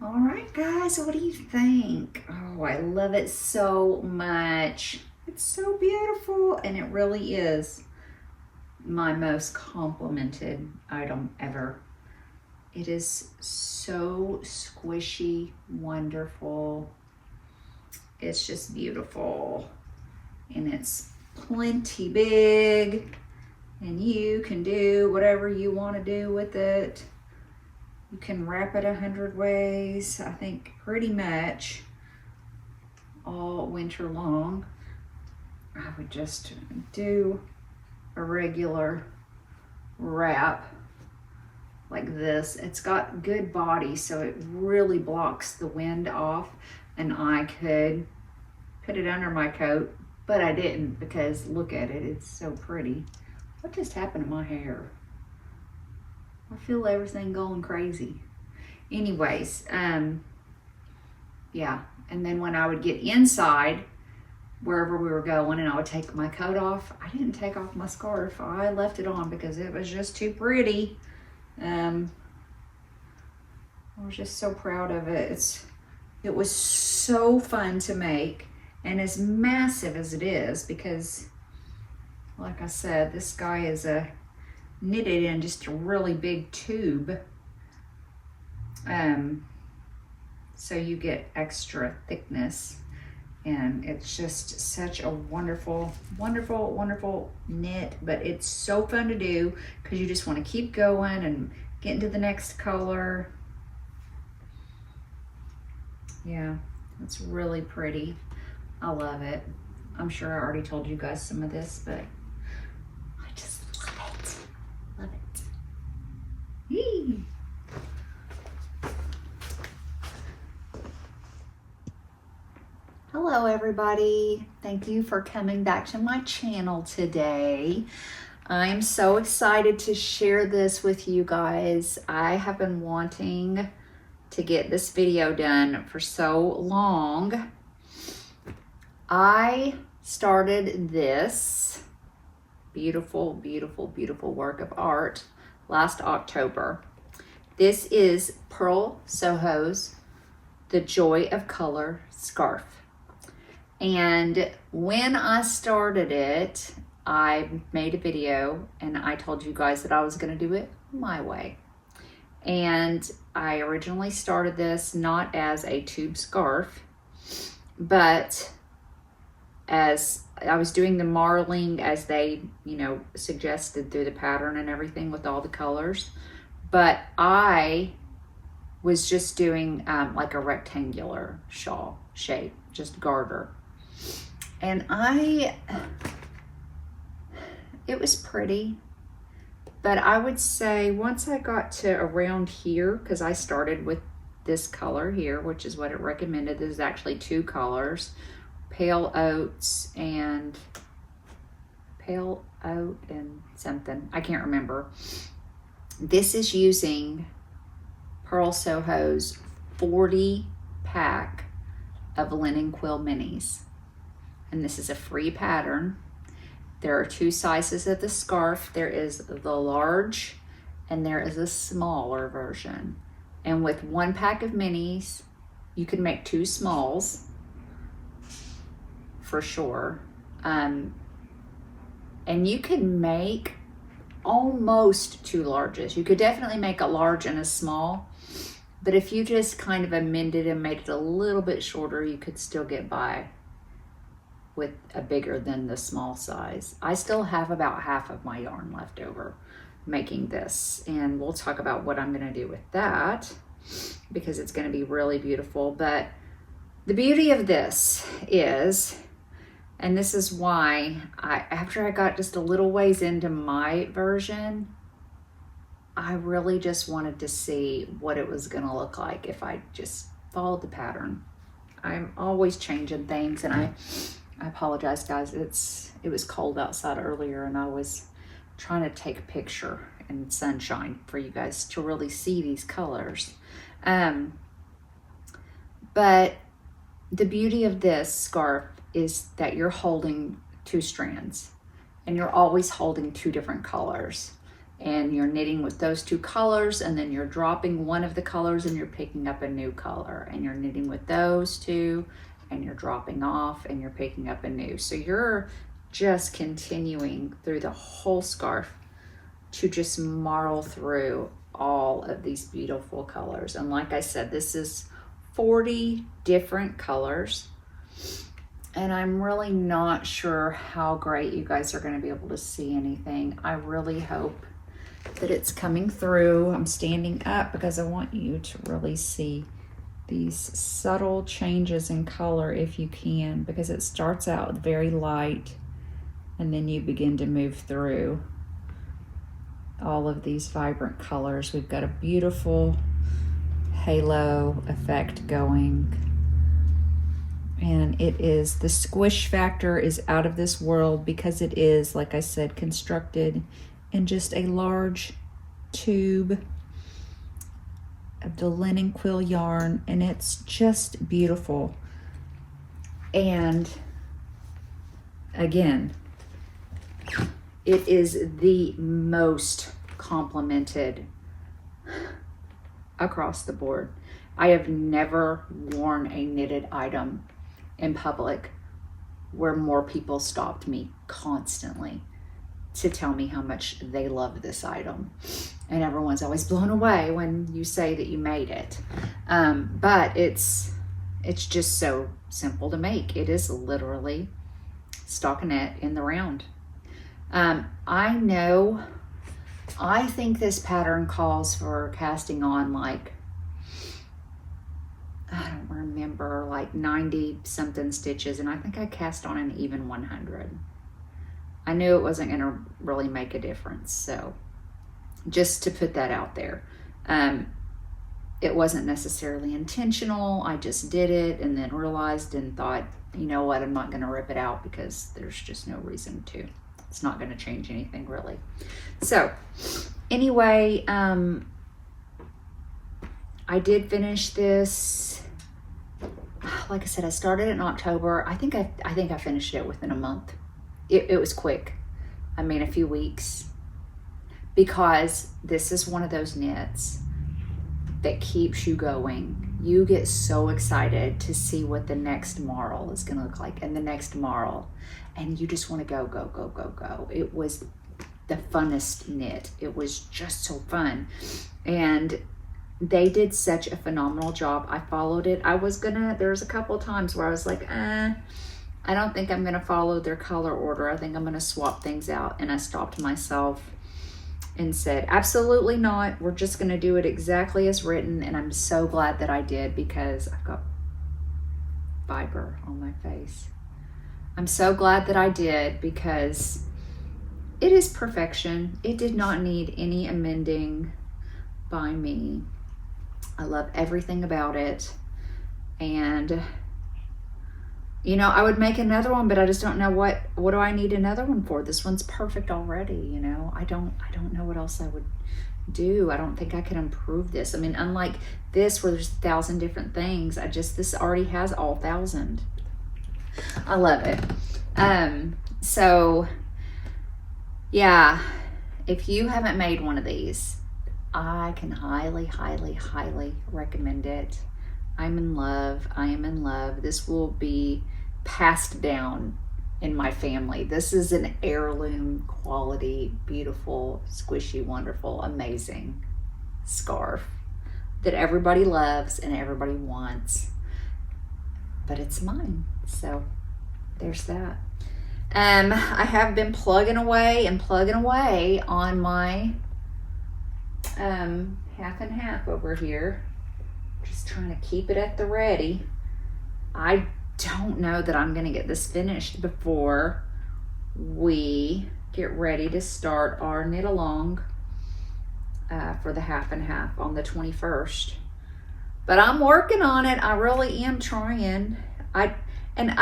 All right, guys, what do you think? Oh, I love it so much. It's so beautiful, and it really is my most complimented item ever. It is so squishy, wonderful. It's just beautiful, and it's plenty big, and you can do whatever you want to do with it. You can wrap it 100 ways, I think pretty much all winter long. I would just do a regular wrap like this. It's got good body, so it really blocks the wind off, and I could put it under my coat, but I didn't because look at it, it's so pretty. What just happened to my hair? I feel everything going crazy. Anyways, yeah. And then when I would get inside, wherever we were going, and I would take my coat off, I didn't take off my scarf. I left it on because it was just too pretty. I was just so proud of it. It was so fun to make, and as massive as it is, because like I said, this guy is knitted in just a really big tube, so you get extra thickness, and it's just such a wonderful knit. But it's so fun to do because you just want to keep going and get into the next color. Yeah, it's really pretty. I love it. I'm sure I already told you guys some of this, but I just love it. Love it. Yee. Hello everybody. Thank you for coming back to my channel today. I'm so excited to share this with you guys. I have been wanting to get this video done for so long. I started this beautiful work of art last October. This is Purl Soho's The Joy of Color scarf. And when I started it, I made a video and I told you guys that I was going to do it my way. And I originally started this not as a tube scarf, but as I was doing the marling as they, suggested through the pattern and everything with all the colors. But I was just doing like a rectangular shawl shape, just garter. And it was pretty, but I would say once I got to around here, because I started with this color here, which is what it recommended. There's actually two colors, pale oats and pale oat and something. I can't remember. This is using Purl Soho's 40 pack of linen quill minis. And this is a free pattern. There are two sizes of the scarf. There is the large and there is a smaller version. And with one pack of minis, you can make two smalls for sure. And you can make almost two larges. You could definitely make a large and a small, but if you just kind of amended and made it a little bit shorter, you could still get by with a bigger than the small size. I still have about half of my yarn left over making this, and we'll talk about what I'm gonna do with that because it's gonna be really beautiful. But the beauty of this is, and this is why after I got just a little ways into my version, I really just wanted to see what it was gonna look like if I just followed the pattern. I'm always changing things, and I apologize, guys. It was cold outside earlier, and I was trying to take a picture in sunshine for you guys to really see these colors. But the beauty of this scarf is that you're holding two strands, and you're always holding two different colors. and you're knitting with those two colors, and then you're dropping one of the colors and you're picking up a new color, and you're knitting with those two and you're dropping off and you're picking up a new. So you're just continuing through the whole scarf to just marl through all of these beautiful colors. And like I said, this is 40 different colors, and I'm really not sure how great you guys are going to be able to see anything. I really hope that it's coming through. I'm standing up because I want you to really see these subtle changes in color if you can, because it starts out very light and then you begin to move through all of these vibrant colors. We've got a beautiful halo effect going, and it is, the squish factor is out of this world because it is, like I said, constructed in just a large tube of the linen quill yarn, and it's just beautiful. And again, it is the most complimented across the board. I have never worn a knitted item in public where more people stopped me constantly to tell me how much they love this item. And everyone's always blown away when you say that you made it. But it's just so simple to make. It is literally stockinette in the round. I think this pattern calls for casting on like, I don't remember, like 90 something stitches, and I think I cast on an even 100. I knew it wasn't going to really make a difference, so just to put that out there. It wasn't necessarily intentional. I just did it and then realized and thought, you know what, I'm not going to rip it out because there's just no reason to. It's not going to change anything really. So anyway, I did finish this. Like I said, I started in October. I think I finished it within a month. It was quick. I mean, a few weeks, because this is one of those knits that keeps you going. You get so excited to see what the next marl is going to look like, and the next marl, and you just want to go, go, go, go, go. It was the funnest knit. It was just so fun. And they did such a phenomenal job. I followed it. There's a couple of times where I was like, I don't think I'm going to follow their color order. I think I'm going to swap things out. And I stopped myself and said, absolutely not. We're just going to do it exactly as written. And I'm so glad that I did, because I've got fiber on my face. I'm so glad that I did, because it is perfection. It did not need any amending by me. I love everything about it. And you know, I would make another one, but I just don't know what do I need another one for? This one's perfect already, you know. I don't know what else I would do. I don't think I could improve this. I mean, unlike this where there's 1,000 different things, this already has all 1,000. I love it. So yeah, if you haven't made one of these, I can highly, highly, highly recommend it. I'm in love. I am in love. This will be passed down in my family. This is an heirloom quality, beautiful, squishy, wonderful, amazing scarf that everybody loves and everybody wants, but it's mine. So there's that. I have been plugging away on my half and half over here. Just trying to keep it at the ready. I don't know that I'm going to get this finished before we get ready to start our knit along for the half and half on the 21st. But I'm working on it. I really am trying. I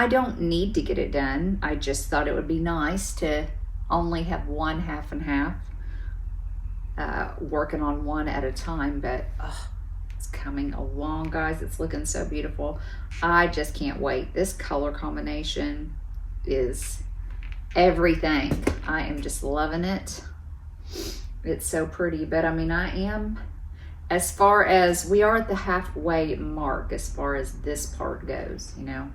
don't need to get it done. I just thought it would be nice to only have one half and half, working on one at a time. But it's coming along, guys. It's looking so beautiful. I just can't wait. This color combination is everything. I am just loving it. It's so pretty. But I mean, I am, as far as, we are at the halfway mark as far as this part goes, you know.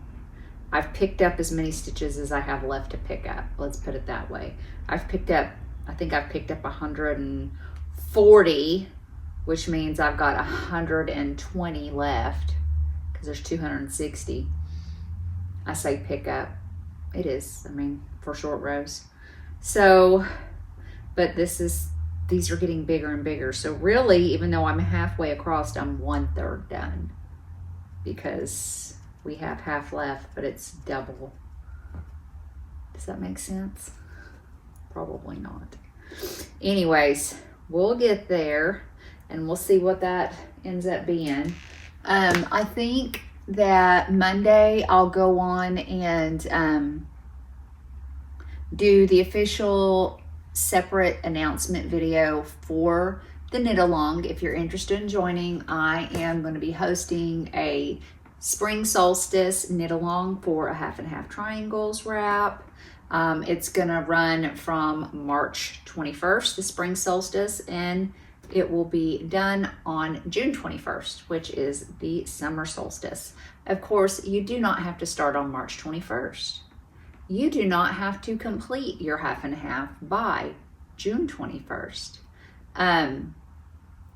I've picked up as many stitches as I have left to pick up. Let's put it that way. I've picked up, I think I've picked up 140, which means I've got 120 left because there's 260. I say pick up. It is, I mean, for short rows. So, but these are getting bigger and bigger. So really, even though I'm halfway across, I'm 1/3 done because we have half left, but it's double. Does that make sense? Probably not. Anyways, we'll get there and we'll see what that ends up being. I think that Monday I'll go on and do the official separate announcement video for the knit along. If you're interested in joining, I am going to be hosting a spring solstice knit along for a half and half triangles wrap. It's gonna run from March 21st, the spring solstice, and it will be done on June 21st, which is the summer solstice. Of course, you do not have to start on March 21st. You do not have to complete your half and half by June 21st.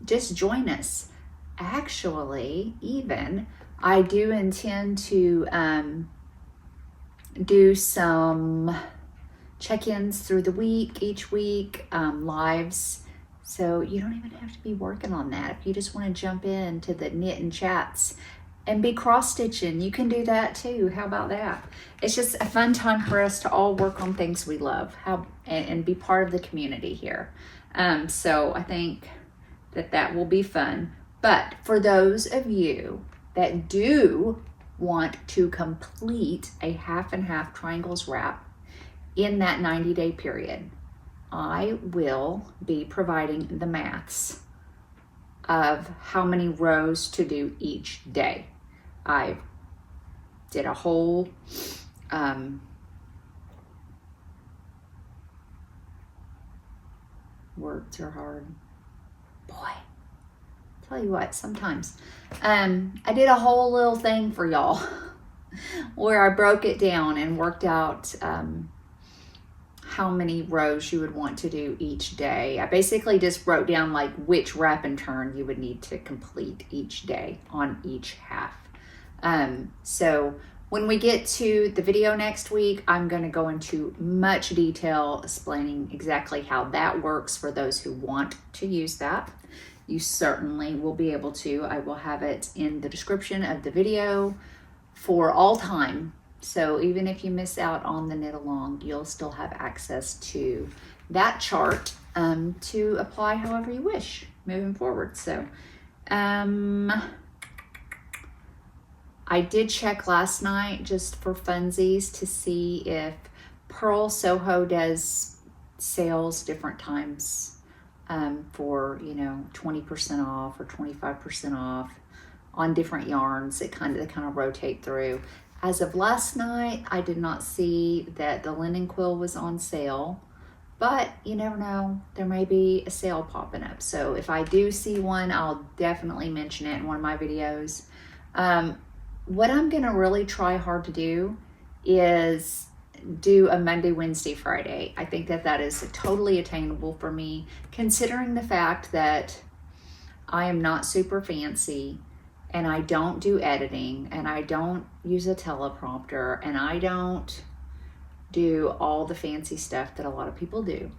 Just join us. Actually, even I do intend to do some check-ins through the week, each week, lives. So you don't even have to be working on that. If you just want to jump into the knit and chats and be cross-stitching, you can do that too. How about that? It's just a fun time for us to all work on things we love and be part of the community here. So I think that will be fun. But for those of you that do want to complete a half and half triangles wrap in that 90-day period, I will be providing the maths of how many rows to do each day. I did a whole words are hard. Boy, tell you what, sometimes I did a whole little thing for y'all where I broke it down and worked out how many rows you would want to do each day. I basically just wrote down like which wrap and turn you would need to complete each day on each half. So when we get to the video next week, I'm going to go into much detail explaining exactly how that works for those who want to use that. You certainly will be able to. I will have it in the description of the video for all time. So even if you miss out on the knit along, you'll still have access to that chart to apply however you wish moving forward. So I did check last night just for funsies to see if Purl Soho does sales different times for, 20% off or 25% off on different yarns. They kind of rotate through. As of last night, I did not see that the linen quill was on sale, but you never know, there may be a sale popping up. So if I do see one, I'll definitely mention it in one of my videos. What I'm gonna really try hard to do is do a Monday, Wednesday, Friday. I think that is totally attainable for me, considering the fact that I am not super fancy and I don't do editing and I don't use a teleprompter and I don't do all the fancy stuff that a lot of people do.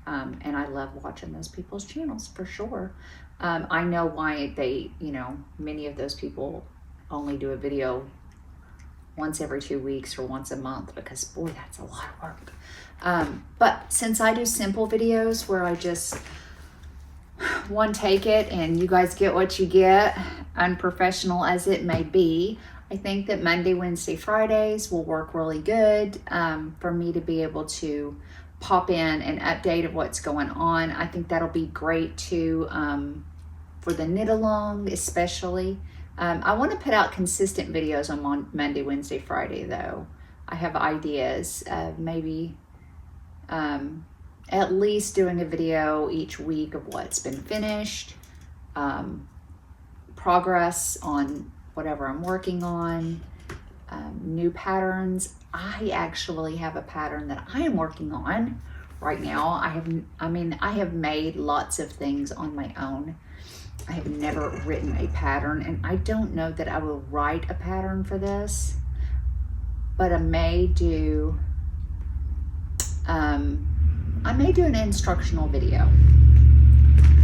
And I love watching those people's channels for sure. I know why they, many of those people only do a video once every 2 weeks or once a month, because boy, that's a lot of work. But since I do simple videos where I just one take it and you guys get what you get, unprofessional as it may be, I think that Monday, Wednesday, Fridays will work really good for me to be able to pop in an update of what's going on. I think that'll be great too for the knit along especially. I want to put out consistent videos on Monday, Wednesday, Friday though. I have ideas of maybe at least doing a video each week of what's been finished, progress on whatever I'm working on, new patterns. I actually have a pattern that I am working on right now. I have made lots of things on my own. I have never written a pattern, and I don't know that I will write a pattern for this, but I may do an instructional video.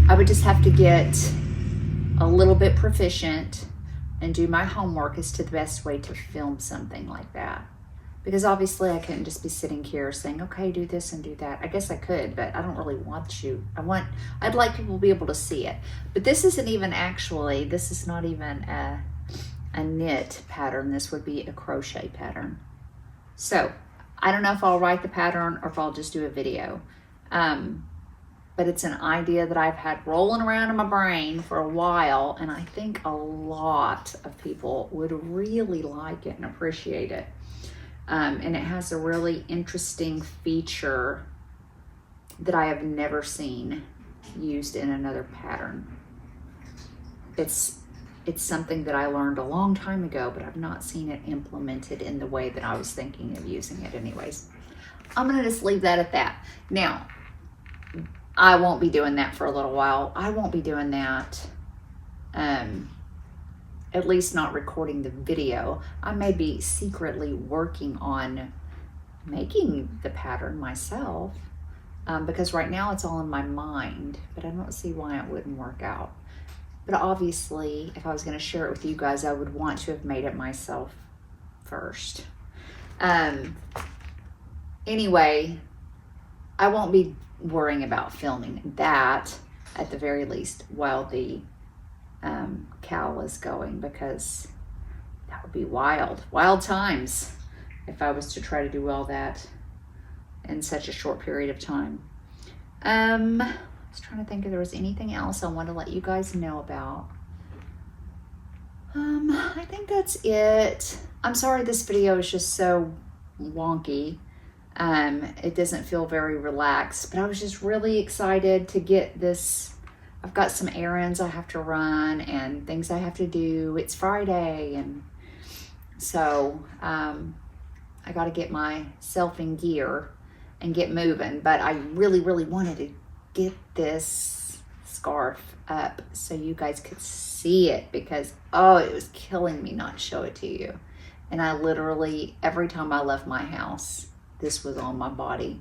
I would just have to get a little bit proficient and do my homework as to the best way to film something like that. Because obviously I couldn't just be sitting here saying, okay, do this and do that. I guess I could, but I don't really want to. I'd like people to be able to see it. But this is not even a knit pattern. This would be a crochet pattern. So I don't know if I'll write the pattern or if I'll just do a video. But it's an idea that I've had rolling around in my brain for a while, and I think a lot of people would really like it and appreciate it. And it has a really interesting feature that I have never seen used in another pattern. It's something that I learned a long time ago, but I've not seen it implemented in the way that I was thinking of using it anyways. I'm gonna just leave that at that. Now, I won't be doing that for a little while. I won't be doing that, at least not recording the video. I may be secretly working on making the pattern myself, because right now it's all in my mind, but I don't see why it wouldn't work out. But obviously, if I was going to share it with you guys, I would want to have made it myself first. Anyway, I won't be worrying about filming that at the very least while the cowl is going, because that would be wild times if I was to try to do all that in such a short period of time. I was trying to think if there was anything else I want to let you guys know about. I think that's it. I'm sorry this video is just so wonky. It doesn't feel very relaxed, but I was just really excited to get this. I've got some errands I have to run and things I have to do. It's Friday, and so I got to get myself in gear and get moving. But I really wanted to get this scarf up so you guys could see it, because it was killing me not to show it to you. And I literally, every time I left my house, this was on my body,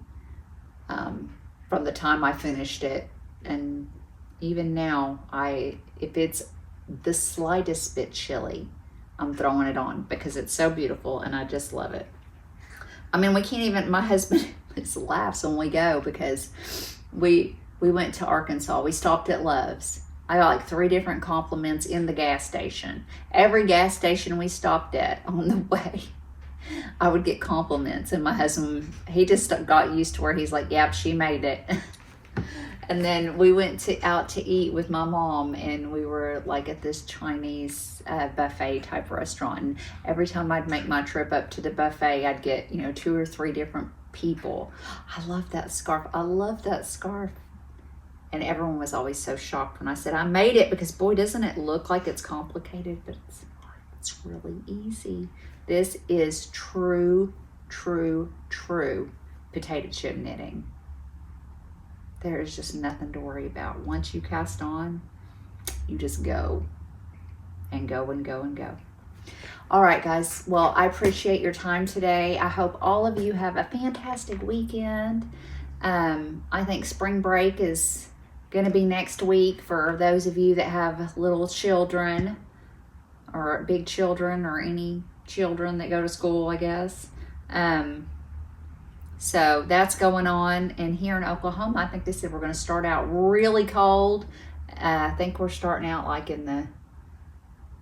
from the time I finished it. And even now, if it's the slightest bit chilly, I'm throwing it on because it's so beautiful and I just love it. I mean, we can't even, my husband just laughs when we go, because we went to Arkansas. We stopped at Love's. I got like 3 different compliments in the gas station. Every gas station we stopped at on the way, I would get compliments, and my husband, he just got used to where he's like, yep, she made it. And then we went out to eat with my mom, and we were like at this Chinese buffet type restaurant. And every time I'd make my trip up to the buffet, I'd get 2 or 3 different people. I love that scarf. I love that scarf. And everyone was always so shocked when I said I made it, because boy, doesn't it look like it's complicated, but it's not. It's really easy. This is true potato chip knitting. There is just nothing to worry about. Once you cast on, you just go and go and go and go. All right, guys. Well, I appreciate your time today. I hope all of you have a fantastic weekend. I think spring break is going to be next week for those of you that have little children or big children or any children that go to school, I guess. So that's going on. And here in Oklahoma, I think they said we're going to start out really cold. I think we're starting out like in the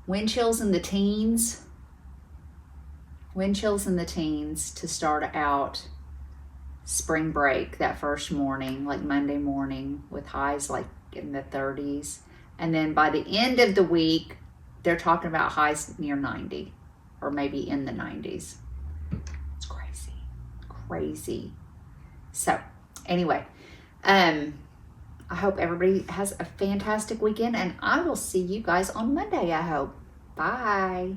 wind chills in the teens. Wind chills in the teens to start out spring break that first morning, like Monday morning, with highs like in the 30s. And then by the end of the week, they're talking about highs near 90 or maybe in the 90s. It's crazy. So anyway, I hope everybody has a fantastic weekend, and I will see you guys on Monday, I hope. Bye.